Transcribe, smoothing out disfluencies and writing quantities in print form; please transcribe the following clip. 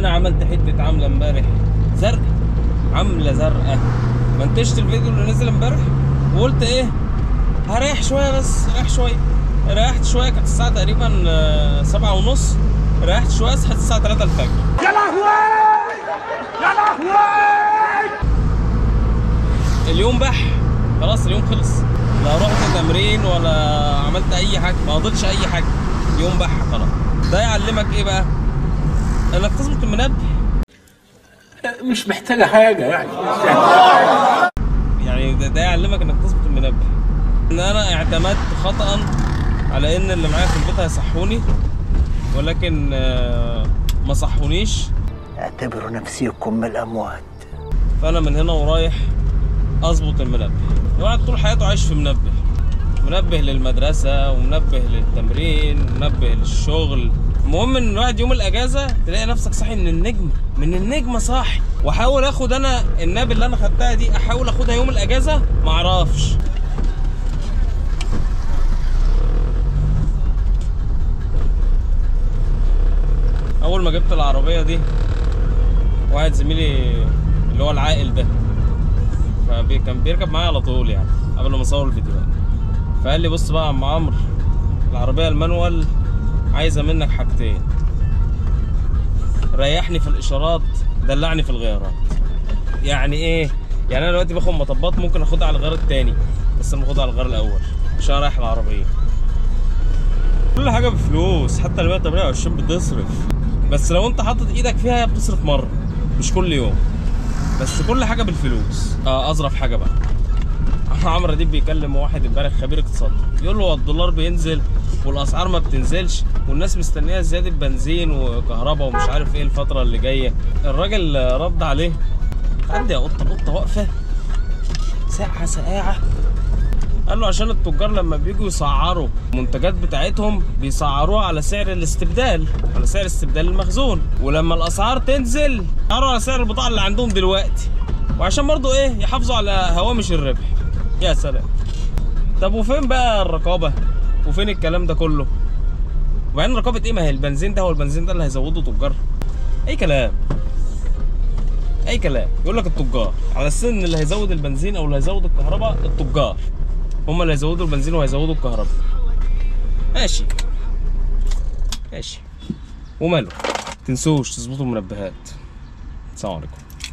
انا عملت حته عامله امبارح زرق، عامله زرقاء. منتجت الفيديو اللي نزل امبارح وقلت ايه هريح شويه، بس ريحت شويه. كانت الساعه تقريبا 7:30، ريحت شويه، صحيت الساعه 3 الفجر. يا لهوي يا لهوي. اليوم بح خلاص، اليوم خلص، لا رحت تمرين ولا عملت اي حاجه، ما قضيتش اي حاجه، اليوم بح خلاص. ده يعلمك ايه بقى؟ انك تظبط المنبه. مش محتاجه حاجه يعني ده يعلمك انك تظبط المنبه. ان انا اعتمدت خطأ على ان اللي معايا في البيت هيصحوني، ولكن ما صحونيش. اعتبروا نفسيكم من الاموات. فانا من هنا ورايح اظبط المنبه. الواحد طول حياته عايش في منبه للمدرسه، ومنبه للتمرين، ومنبه للشغل. المهم ان الواحد يوم الاجازه تلاقي نفسك صاحي من النجمه صاحي. واحاول اخد انا الناب اللي انا خدتها دي، احاول اخدها يوم الاجازه، ما اعرفش. اول ما جبت العربيه دي، واحد زميلي اللي هو العاقل ده، كان بيركب معايا على طول يعني قبل ما اصور الفيديوهات، فقال لي بص بقى يا عم عمرو، العربيه المانوال عايزه منك حاجتين: ريحني في الاشارات، دلعني في الغيارات. يعني ايه؟ يعني انا دلوقتي باخد مطبات ممكن اخدها على الغيار التاني، بس انا باخدها على الغيار الاول عشان اريح العربيه. كل حاجه بفلوس، حتى ال 128 بتصرف، بس لو انت حاطط ايدك فيها هي بتصرف مره مش كل يوم، بس كل حاجه بالفلوس. اظرف حاجه بقى، عمرو دي بيكلم واحد امبارح خبير اقتصاد، يقول له هو الدولار بينزل والاسعار ما بتنزلش، والناس مستنيه زياده بنزين وكهرباء ومش عارف ايه الفتره اللي جايه. الراجل رد عليه: عندي يا قطه واقفه ساعه ساقعه. قال له عشان التجار لما بيجوا يسعروا المنتجات بتاعتهم بيسعروها على سعر الاستبدال، على سعر استبدال المخزون، ولما الاسعار تنزل يسعروا على سعر البضاعه اللي عندهم دلوقتي، وعشان برضو ايه يحافظوا على هوامش الربح. يا سلام. طب وفين بقى الرقابه؟ وفين الكلام ده كله؟ وبعدين رقابه ايه؟ ما هي البنزين ده، هو البنزين ده اللي هيزوده تجار؟ اي كلام، اي كلام. يقول لك التجار، على اساس ان اللي هيزود البنزين او اللي هيزود الكهرباء التجار، هم اللي هيزودوا البنزين وهيزودوا الكهرباء. ماشي وماله. تنسوش تظبطوا المنبهات. السلام عليكم.